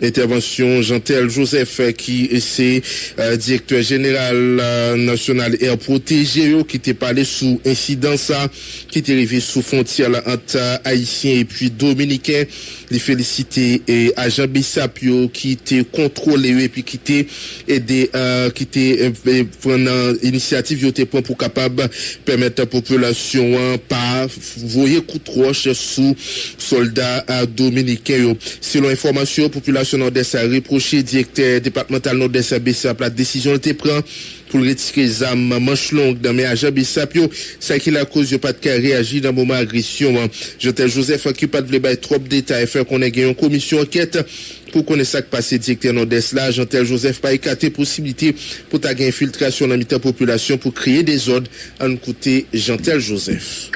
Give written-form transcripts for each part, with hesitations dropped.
Intervention Jean-Tel Joseph qui est directeur général national Air Protégé qui était parlé sous incident ça qui était arrivé sous frontière entre haïtiens et puis dominicains. Les féliciter et agent Bissapio qui était contrôlé et puis qui était aidé qui était prendre initiative yo était pour capable permettre à la population pas voyer coup de roche sous soldats dominicains. Selon information population nord-est a reproché directeur départemental nord-est à Bissap la décision était prise pour retirer les armes manche longue dans mes agents Bissapio ça qui la cause de pas de réagir dans moment agression. Jean-Tel Joseph qui pas de vle trop de détails faire qu'on ait gagné une commission enquête pour connaître ça qui passé directeur nord-est là. Jean-Tel Joseph pas écarté possibilité pour ta gain infiltration dans la population pour créer des ordres en côté Jean-Tel Joseph.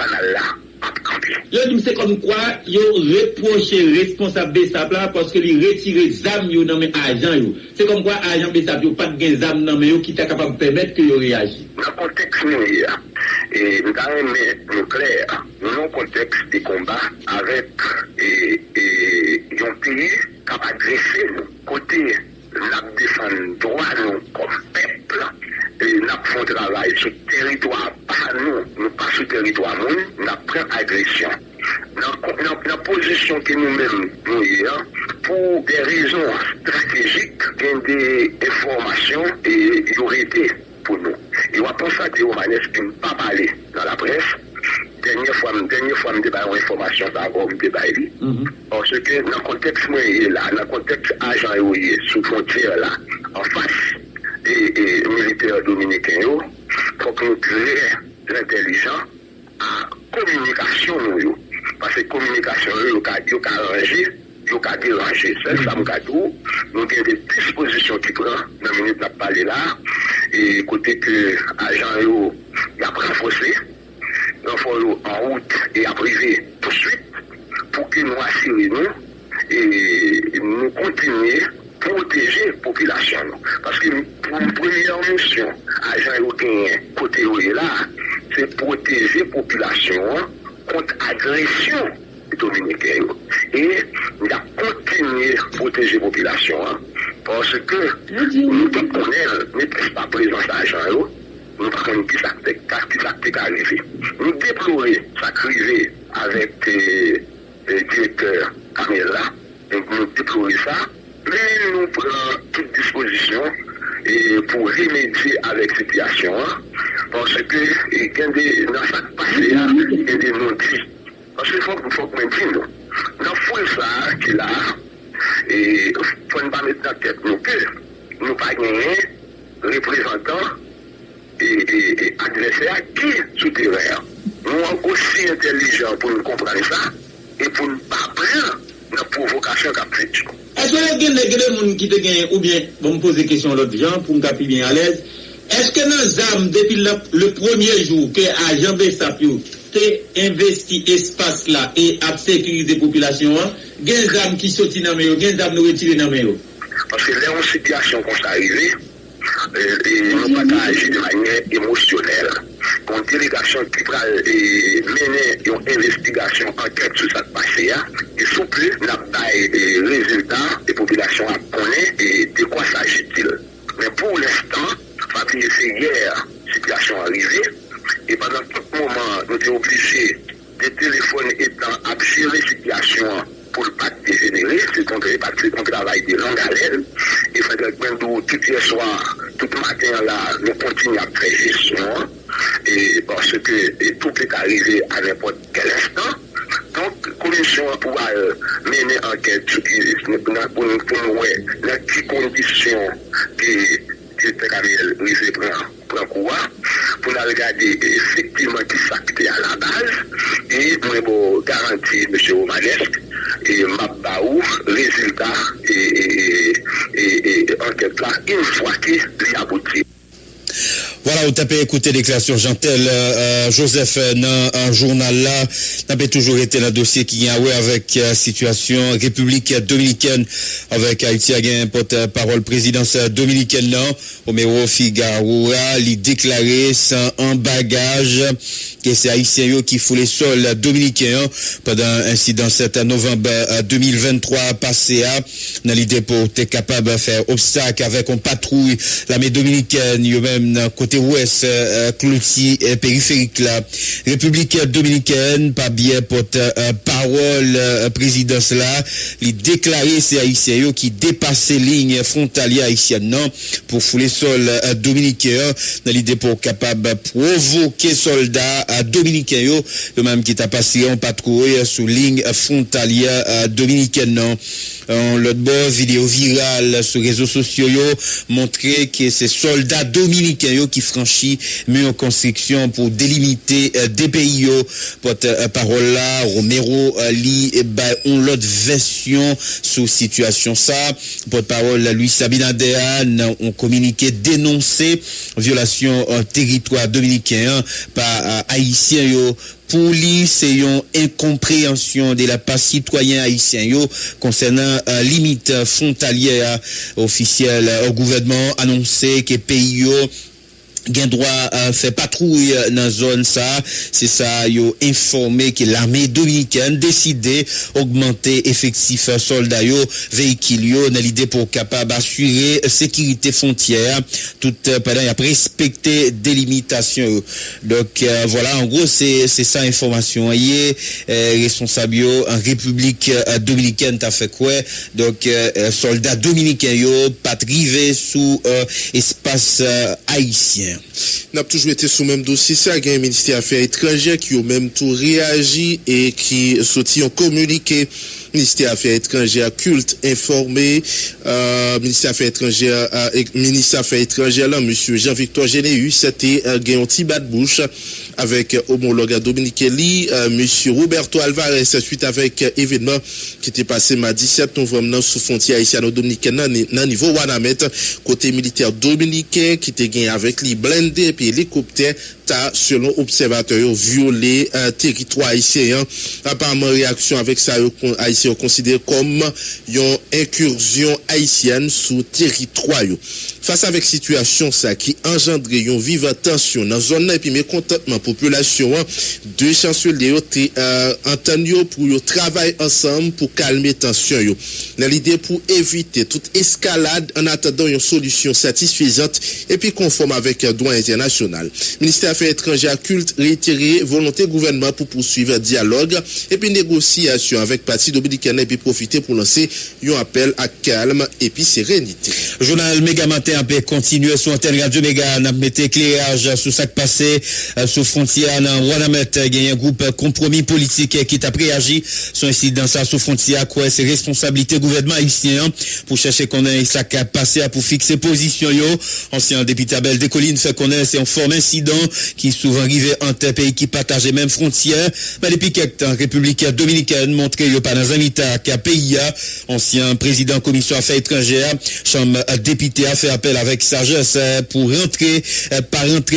Yo dit c'est comme quoi yo reproche responsable Bessap là parce que li retire zam yo dans mes agents yo. C'est comme quoi agent Bessap yo pas de gain zam dans yo qui t'a capable permettre que yo réagisse. Dans contexte nous et nous avons nous clair, nous contexte de combat avec un pays qui a agressé nous côté la défense droit nous comme peuple et nous faisons travail sur le territoire pas nous pas sur le territoire nous prenons agression dans la position que nous-mêmes nous ayons pour des raisons stratégiques des informations et il aurait été pour nous et on a constaté au manège qui ne pas parler dans la presse. Dernière fois, je débat une information d'abord, je débat. Parce que dans le contexte, dans le contexte agent sous frontière, là, en face des militaires dominicains, il faut que nous créions l'intelligence à communication. Parce que communication, il y a arrangé, il y a dérangé. C'est ça, nous avons des dispositions qui prennent, dans la minute de parler là, et côté que l'agent a renforcé. En route et à privé tout de suite pour que nous assurions et nous continuer à protéger la population. Parce que pour une première mission, agent côté là, c'est protéger la population contre l'agression dominicaine. Et nous avons continué à protéger la population parce que nous connaissons pas présence d'agent. Nous ne savons pas qui s'est arrivé. Nous déplorons ça crivé avec le directeur Camilla. Nous déplorons ça. Mais nous prenons toute disposition pour remédier avec cette situation. Parce que dans chaque passé, il y a des non-dits. Parce qu'il faut que nous disions, dans le fond, ça qui est là, et il faut pas mettre dans la tête nous que nous n'avons pas gagné représentant et adversaire qui souterrain. Nous sommes aussi intelligents pour nous comprendre ça et pour ne pas prendre la provocation caprice. Est-ce que il y a des gens qui te gagnent ou bien, bon, me poser question l'autre gens pour me caper bien à l'aise. Est-ce que dans les armes, depuis le premier jour que agent Bessapio t'es investi espace là et a sécurisé la population, il y a des armes qui sortent dans les mains, il y a des armes qui retirent dans les mains? Parce que là, une situation qu'on s'est arrivée, et nous partageons de manière émotionnelle. Une délégation qui va mener une investigation, enquête sur cette passé, et sous peu, nous avons des résultats des populations à connaître et de quoi s'agit-il. Mais pour l'instant, c'est hier, situation arrivée, et pendant tout moment, nous sommes obligés, des téléphones étant à gérer la situation pour ne pas dégénérer, c'est un travail de longue haleine. Il faudrait que tout hier soir, tout matin là, nous continuons à faire gestion, et parce que tout peut arriver à n'importe quel instant. Donc, la commission pour mener enquête pour nous voir dans quelles conditions que Ariel Rivé prend courant, pour nous regarder effectivement qui s'acte à la base, et pour garantir M. Romanesque, et Mabbaou, résultat et enquête là, une fois qu'il aboutit. Voilà, vous tapez écouter déclaration Jean-Tel Joseph dans un journal là, n'a toujours été dans le dossier qui a avec situation République dominicaine avec Haïti a gagné porte-parole présidence dominicaine non Romero Figueroa lui déclaré sans un bagage que c'est haïtien qui fout les sols dominicains pendant incident 7 novembre 2023 passé dans l'idée pour être capable de faire obstacle avec une patrouille l'armée dominicaine yo même côté ouest clôtier périphérique la République dominicaine pas bien porte parole présidence là il déclaré c'est haïtien qui dépassé ligne frontalière haïtienne non pour fouler sol dominicain dans l'idée pour capable provoquer soldats dominicains yo même qui t'a passé en patrouille sous ligne frontalière dominicaine non l'autre bord vidéo virale sur réseaux sociaux yo montrer que c'est soldats dominicains yo qui franchit mur construction pour délimiter des pays yo porte parole là Romero li on l'autre version sur situation ça porte parole Louis Sabinader on communiqué dénoncer violation territoire dominicain par haïtien yo pour lui c'est une incompréhension de la part citoyen haïtien yo concernant limite frontalière officielle au gouvernement annoncé que pays yo gen droit faire patrouille dans zone ça c'est ça yo informé que l'armée dominicaine décidé augmenter effectif soldats yo véhicule yo dans l'idée pour capable assurer sécurité frontière tout pendant y a respecter délimitation donc voilà en gros c'est ça information y responsable yo en République dominicaine t'a fait quoi donc soldats dominicains yo pas drivé sous espace haïtien. N'a toujours été sous même dossier ça il y a un ministère des Affaires étrangères qui a même tout réagi et qui sorti un communiqué ministère des Affaires étrangères culte informé ministère des Affaires étrangères là monsieur Jean-Victor Généus c'était gagné un petit bas de bouche avec homologue dominicain monsieur Roberto Alvarez suite avec événement qui était passé mardi 7 novembre sous frontière haïtiano-dominicaine dans niveau Wanamet côté militaire dominicain qui était gagné avec les blindés puis hélicoptère ta selon observateur violé territoire haïtien apparemment réaction avec ça haïtien considéré comme une incursion haïtienne sous territoire face avec situation ça qui engendre une vive tension dans zone et puis mécontentement population deux chanceliers entendu pour travailler ensemble pour calmer tension dans l'idée pour éviter toute escalade en attendant une solution satisfaisante et puis conforme avec le droit international. Ministère des Affaires étrangères culte réitéré volonté gouvernement pour poursuivre dialogue et puis négociation avec parti dominicain et puis profiter pour lancer un appel à calme et puis sérénité. Journal Méga Matin a continué sur antenne Radio Méga n'a metté éclairage sur ça qui passé sur frontière dans Wanamet il y a un groupe compromis politique qui t'a réagi sur incident ça sur frontière quoi c'est responsabilité gouvernement haïtien pour chercher qu'on ait ça qui a passé pour fixer position yo ancien député Abel Descollines fait connaître c'est un fort incident qui souvent arrivé entre pays qui partagent même frontière mais depuis quelques temps République dominicaine montré yo pas dans un état qui a pays ancien président commission affaires étrangères chambre député a fait appel avec sagesse pour rentrer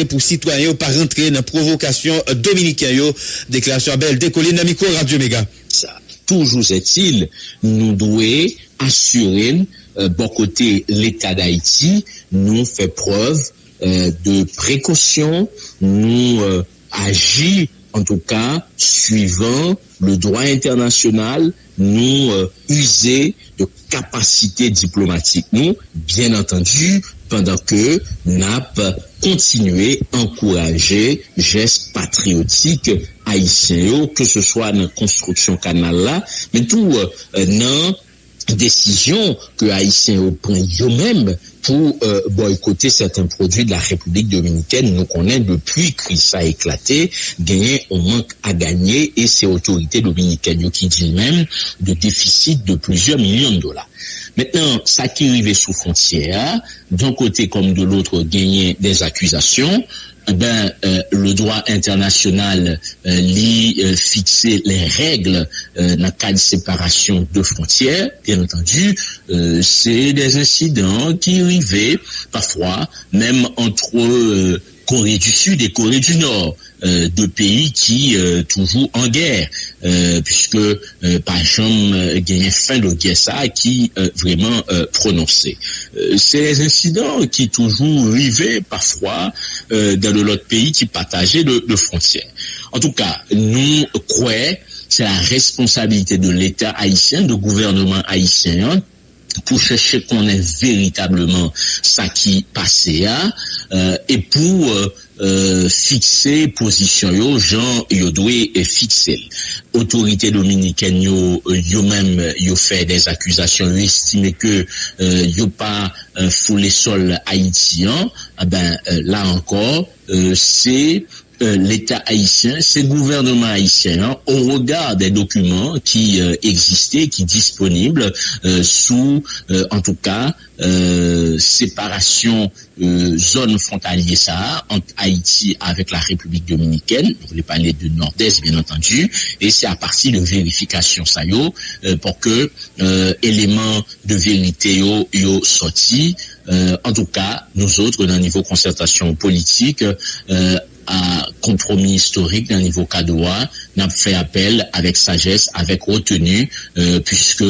pour citoyens pas rentrer dans provocation dominicain yo déclaration Abel Descollines dans micro Radio Méga ça toujours est-il nous devons assurer bon côté l'État d'Haïti nous fait preuve de précaution nous agit en tout cas suivant le droit international nous user de capacité diplomatique nous bien entendu pendant que NAP continuer encourager gestes patriotiques haïtiens que ce soit dans construction canal là mais tout dans décision que haïtiens prennent eux-mêmes pour boycotter certains produits de la République dominicaine. Nous connaissons depuis que ça a éclaté, gagner on manque à gagner et c'est autorités dominicaines qui disent même de déficit de plusieurs millions de dollars. Maintenant, ça qui arrive sous frontière, d'un côté comme de l'autre, gagner des accusations. Le droit international fixer les règles dans le cas de séparation de frontières. Bien entendu, c'est des incidents qui arrivaient parfois même entre Corée du Sud et Corée du Nord, deux pays qui toujours en guerre, puisque par exemple gagné fin de guerre ça qui vraiment prononcé. Ces incidents qui toujours arrivaient parfois dans l'autre pays qui partageaient de frontières. En tout cas, nous croyons c'est la responsabilité de l'État haïtien, du gouvernement haïtien, pour chercher qu'on ait véritablement ça qui passait et pour fixer position yo gens yo doit fixer. Autorité dominicaine yo même yo fait des accusations, yo estimé que yo pas foulé sol haïtien, là encore c'est l'État haïtien, c'est le gouvernement haïtien, au regard des documents qui existaient, qui disponibles sous, en tout cas, séparation zone frontalière ça entre Haïti avec la République dominicaine. On voulait parler de Nord-Est, bien entendu, et c'est à partir de vérification ça pour que éléments de vérité yo sorti. En tout cas, nous autres, dans le niveau concertation politique, à compromis historique dans le niveau Kadoua, n'a fait appel avec sagesse, avec retenue, puisque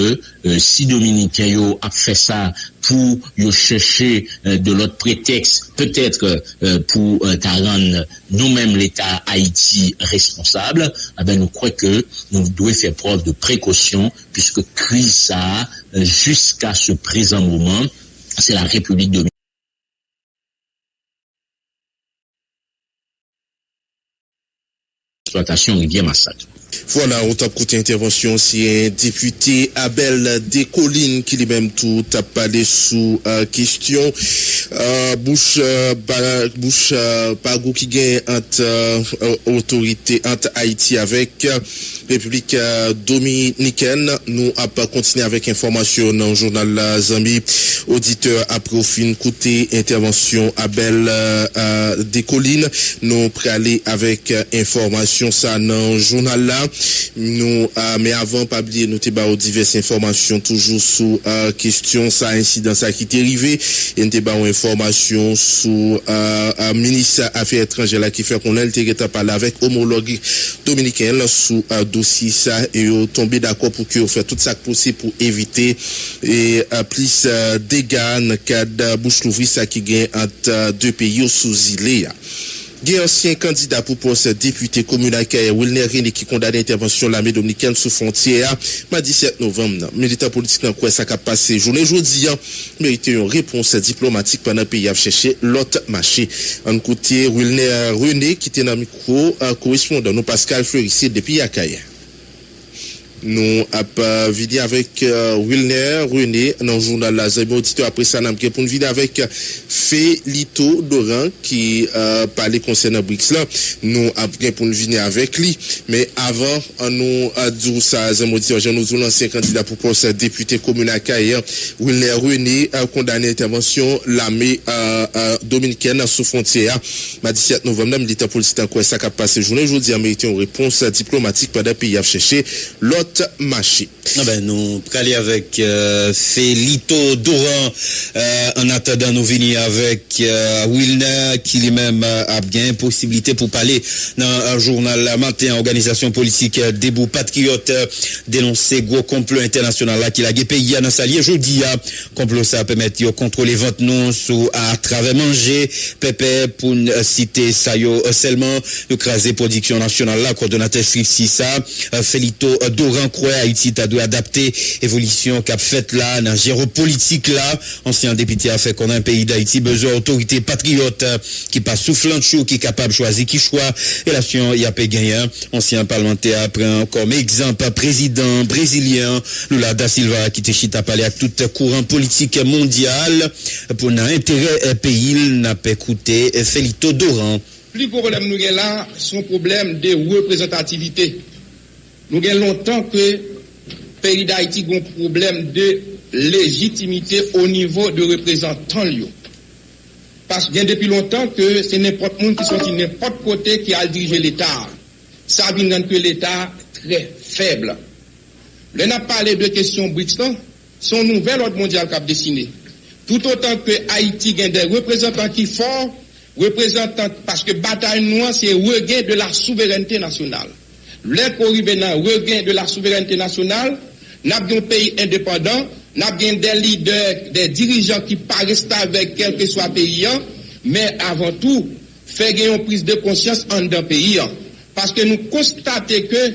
si Dominicain yo a fait ça pour yo chercher de l'autre prétexte, peut-être pour rendre nous-mêmes l'État Haïti responsable, nous croyons que nous devons faire preuve de précaution, puisque crise ça, jusqu'à ce présent moment, c'est la République dominicaine. Exploitation rivière Massacre. Voilà, on t'a écouté intervention si député Abel Descollines qui lui-même tout a parlé sous question bouche Pagou qui gagne entre autorité entre Haïti avec République dominicaine. Nous a pas continué avec information dans le journal Zambi. Auditeur après au fin côté intervention Abel Descollines. Nous préaller avec information ça dans le journal là. Nous mais avant pas oublier nous t'ai diverses informations toujours sous question ça incident ça qui est arrivé et nous ba information sous ministre affaires étrangères là qui fait qu'on a été parlé avec homologue dominicain sous dossier ça et tombé d'accord pour que fait tout ça possible pour éviter et plus dégâts dans cadre bouche l'ouvrir ça qui gagne entre deux pays sous île. Il y a un ancien candidat pour poste député communal Wilner René qui condamne l'intervention de l'armée dominicaine sous frontière le 17 novembre. Militant politique dans quoi ça a passé journée jeudi mérité une réponse diplomatique pendant le pays a cherché l'autre marché. En côté Wilner René qui était dans le micro correspondant nous Pascal Fleurissier depuis Yakaye. Nous avons vidé avec Wilner René dans le journal La Zambie auditeur après ça n'a pour une vidéo avec Félito Doran qui parlait concernant BRICS là. Nous avons pour une vidéo avec lui. Mais avant, nous dit ça, Zambie auditeur, nous avons l'ancien candidat pour poste député communal Kaye, Wilner René a condamné l'intervention l'armée dominicaine sous frontière. Le 17 novembre, militant politique en quoi ça a passé journée. Aujourd'hui, a mérité une réponse diplomatique pendant le pays a cherché l'autre marché. Nous aller avec Félito Doran en attendant nous venir avec Wilner qui lui-même a bien possibilité pour parler dans un journal matin organisation politique Debout Patriote dénoncer gros complot international là qui a pays dans sa lié jeudi complot ça permettre de contrôler vente non sous à travers manger pépé pour citer ça yo seulement écraser production nationale là coordonnateur si ça Félito Doran croit Haïti t'a dû adapter évolution qu'a fait là dans géopolitique là ancien député a fait qu'on a un pays d'Haïti besoin autorité patriote qui pas soufflant chaud qui capable choisir qui choix relation y a pas gagné ancien parlementaire prend comme exemple président brésilien Lula da Silva qui te chita parler à tout courant politique mondial pour l'intérêt pays n'a pas écouté Félito Doran. Plus gros problème nous là son problème de représentativité. Nous avons longtemps que le pays d'Haïti a un problème de légitimité au niveau de représentants. Parce que depuis longtemps que c'est n'importe qui qui sont n'importe côté qui a dirigé l'État. Ça veut dire que l'État est très faible. Là, on a parlé de questions BRICS, son nouvel ordre mondial qui a dessiné. Tout autant que Haïti a des représentants qui forts, représentant, parce que bataille noire, c'est regain de la souveraineté nationale. Les corribénans, regain de la souveraineté nationale, nous avons un pays indépendant, nous avons des leaders, des dirigeants qui paraissent avec quel que soit pays, mais avant tout, faire une prise de conscience en d'un pays. Parce que nous constatons que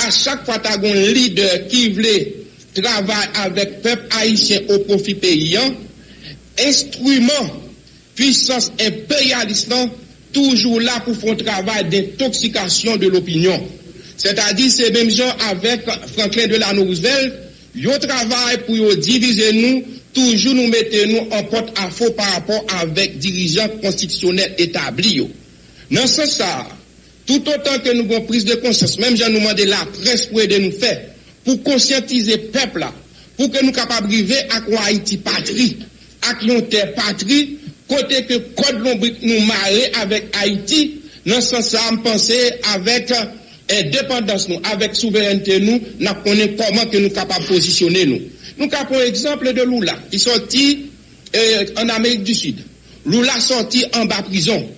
à chaque fois que un leader qui voulait travailler avec le peuple haïtien au profit paysan, instrument, puissance impérialiste, toujours là pour faire un travail d'intoxication de l'opinion. C'est-à-dire, c'est même gens avec Franklin Delano Roosevelt, ils travaillent pour diviser nous, toujours nous mettre nous en porte-à-faux par rapport avec dirigeants constitutionnels établis. Dans ce sens, tout autant que nous avons prise de conscience, même j'ai demandé la presse pour aider nous faire, pour conscientiser le peuple là, pour que nous capables d'arriver à quoi Haïti patrie, à qui on terre patrie, côté que Code Lombric nous marrer avec Haïti, dans ce sens, je pense avec indépendance nous, avec souveraineté nous, nous connaissons comment que nous sommes capables de positionner nous. Nous avons un exemple de Lula, qui sorti en Amérique du Sud. Lula sorti en bas prison.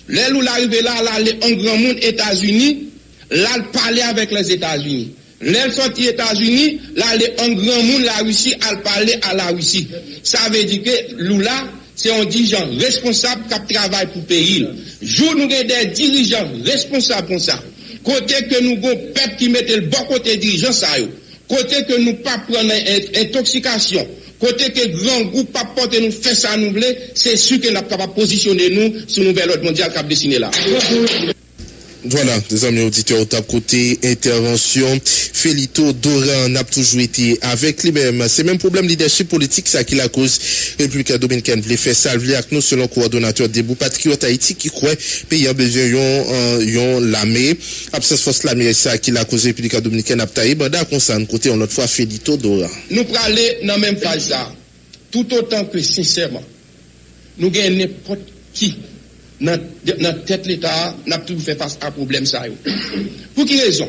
Les Lula arrivé là, aller en grand monde États-Unis, là, parler avec les États-Unis. Les sorti États-Unis, là, aller en grand monde la Russie, à parler à la Russie. Ça veut dire que Lula, c'est un dirigeant responsable qui travaille pour le pays. Jour nous avons des dirigeants responsables comme ça. Côté que nous avons peuple qui mette le bon côté dirigeant, ça y est. Côté que nous pas prendre intoxication, côté que grand groupe pas porter nous fait ça nous voulons, c'est sûr que nous sommes capables de positionner nous sur nouvel ordre mondial qui a dessiné là. Voilà, des amis auditeurs, au top côté intervention, Felito Doran n'a toujours été avec lui-même. C'est même problème leadership politique, ça qui la cause République dominicaine voulait faire salver avec nous selon coordonnateur Debout Patriote Haïti qui croit pays en besoin yon l'armée. Absence force l'armée, ça qui la cause République dominicaine a taillé. Banda concerne côté on autre fois Felito Doran. Nous prenons aller dans la même phase ça. Tout autant que sincèrement, nous gagnons n'importe qui. Dans tête l'État, n'a toujours fait face à problème ça. Pour quelle raison?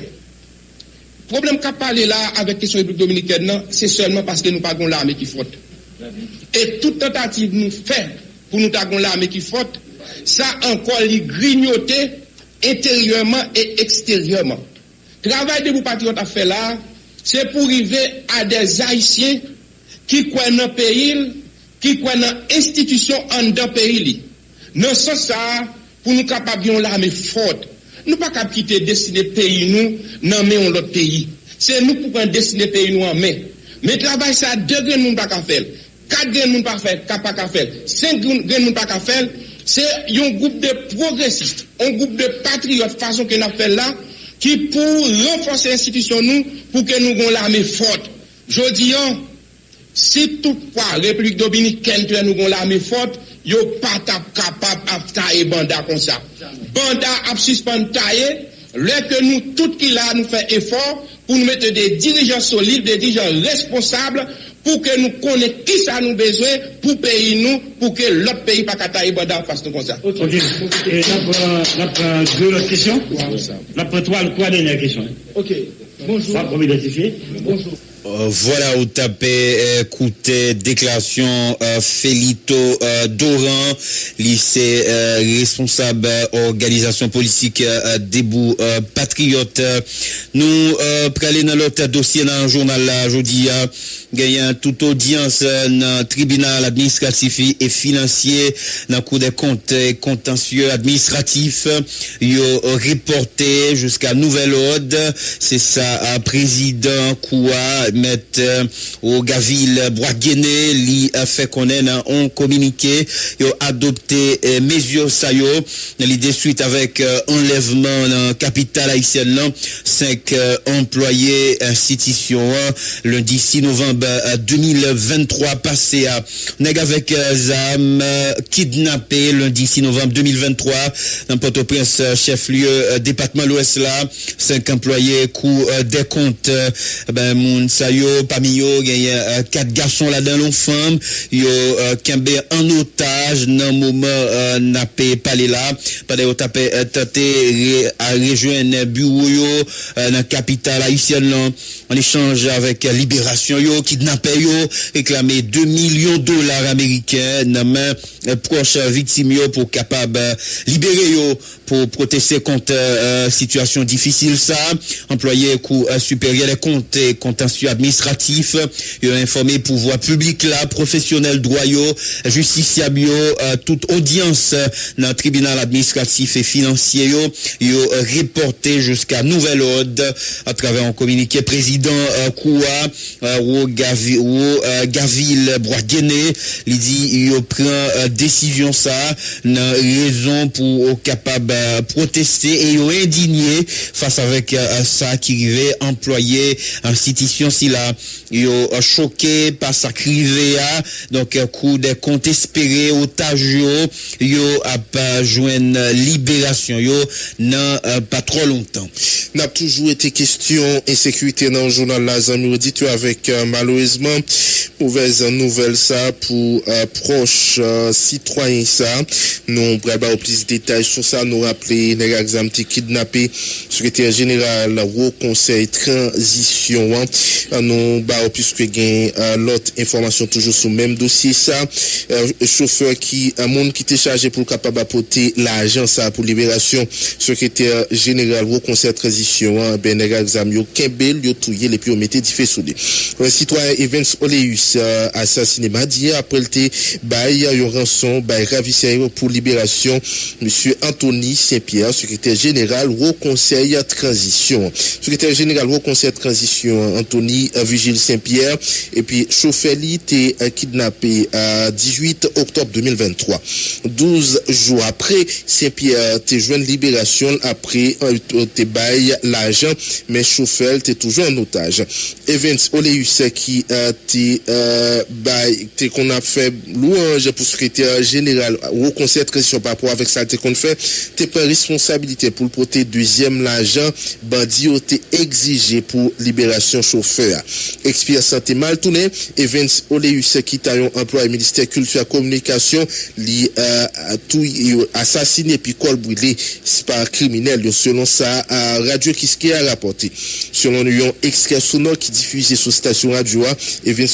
Problème qu'a parlé là avec la question de République dominicaine, c'est seulement parce que nous n'avons pas l'armée qui faute. Et toute tentative nous fait pour nous avoir l'armée qui faute, ça encore les grignoter intérieurement et extérieurement. Travail de vous patriotes a fait là, c'est pour arriver à des Haïtiens qui croient dans le pays, qui croient dans l'institution en dans le pays. Non, ça, pour nous capables de l'armée forte. Nous pas capables de quitter destiner pays nous, non, mais on l'autre pays. C'est nous pour destiner pays nous en main. Mais travail, ça, 2 grains nous pas qu'à faire. 4 grains nous pas qu'à faire. 5 grains nous pas qu'à faire. C'est un groupe de progressistes, un groupe de patriotes, façon que nous fait là, qui pour renforcer l'institution nous, pour que nous ayons l'armée forte. Je dis, si toutefois, République dominicaine, nous avons l'armée forte, yo pas capable de tailler banda comme ça. Banda a suspend tailler, là que nous, tout qui là, nous fait effort pour nous mettre des dirigeants solides, des dirigeants responsables, pour que nous connaissions qui ça nous besoin, pour payer nous, pour que l'autre pays pas tailler banda fasse comme ça. Ok. Et là, prend 2 autres questions. Là, prend 3 dernières questions. Ok. Bonjour. Ça, pour identifier. Bonjour. Voilà, au tapé, écoutez, déclaration Felito Doran, lycée responsable organisation politique Debout Patriote. Nous prenons dans l'autre dossier dans le journal là, aujourd'hui, gagnant toute audience dans le tribunal administratif et financier, dans le Cour des comptes contentieux administratif, yo reporté jusqu'à nouvel ordre. C'est ça, président Koua, mettre au Gaville Bois-Guéné, li fait connaître un communiqué, yo adopté mesures ça yo, l'idée suite avec enlèvement dans capitale haïtienne, 5 employés institution, lundi 6 novembre 2023 passé à nèg avec zam kidnappé lundi 6 novembre 2023 dans Port-au-Prince chef-lieu département l'Ouest là, 5 employés coup des comptes ben moun sa yo parmi yo il y a 4 garçons là dans l'on femme yo kembe en otage dans moment n'a pas parler là pendant yo tapé tenté à rejoindre bureau yo dans capitale haïtienne en échange avec libération yo kidnappé yo réclamé 2 millions de dollars américains dans main proche victime yo pour capable libérer yo pour protester contre situation difficile ça. Employé cour supérieur des comptes et contentieux administratifs yo informé pouvoir public là professionnel droit yo justiciable yo toute audience dans le tribunal administratif et financier yo reporté jusqu'à nouvel ordre à travers un communiqué président Koua Gavil Boisguené il dit yo prend décision ça dans raison pour capable protester et yo indigné face avec ça qui arrivait employé institution si là yo choqué par ça crivé donc coup des comptes espérés otage yo a pas joindre libération yo non pas trop longtemps. N'a toujours été question insécurité dans le journal La Zami auditeur avec malheureusement mauvaise nouvelle ça pour proches citoyens ça. Nous prenons plus de détails sur ça, nous rappeler les examens kidnappé secrétaire général au conseil transition nous ba puisque gain l'autre information toujours sur même dossier ça chauffeur qui un monde qui était chargé pour capable apporter l'argent ça pour libération secrétaire général au conseil transition ben exam yo kembel yo touyer et puis on mettait du feu soudé citoyen Evans Oleus assassiné mardi après le bail yo rançon bail ravisseur pour libération monsieur Anthony Saint-Pierre secrétaire général au conseil transition secrétaire général au conseil transition Anthony Vigile Saint-Pierre et puis chauffeur li était kidnappé 18 octobre 2023 12 jours après Saint-Pierre te joint libération après te bail l'argent mais chauffeur était toujours en otage. Evans Oleus qui te qu'on a fait louange pour secrétaire général au conseil de transition par rapport avec ça qu'on fait te prend responsabilité pour le porter deuxième l'argent bandit été exigé pour libération chauffeur expert santé mal tourné Evans Oleus qui t'a un emploi ministère culture et communication li tout assassiné puis col brûlé par criminel selon ça radio Kiski a rapporté selon un extrait sonore qui diffusé sur station radio Evans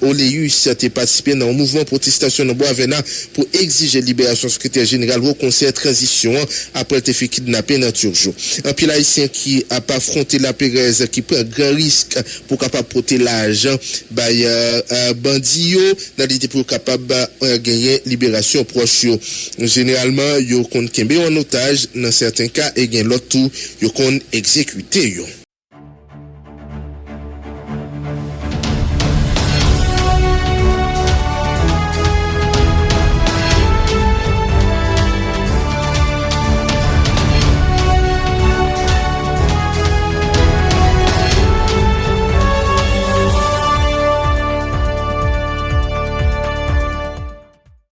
Oleus a participé dans un mouvement protestation dans Bois-Venant pour exiger libération secrétaire général au conseil de transition après être fait kidnapper dans Turjo un pile haïtien qui a pas affronté la Pérez qui prend grand risque pour capable porter l'argent by bandit dans l'idée pour capable gagner libération proche généralement yo kon kembe en otage dans certains cas et gain l'autre tout yo kon exécuter yo.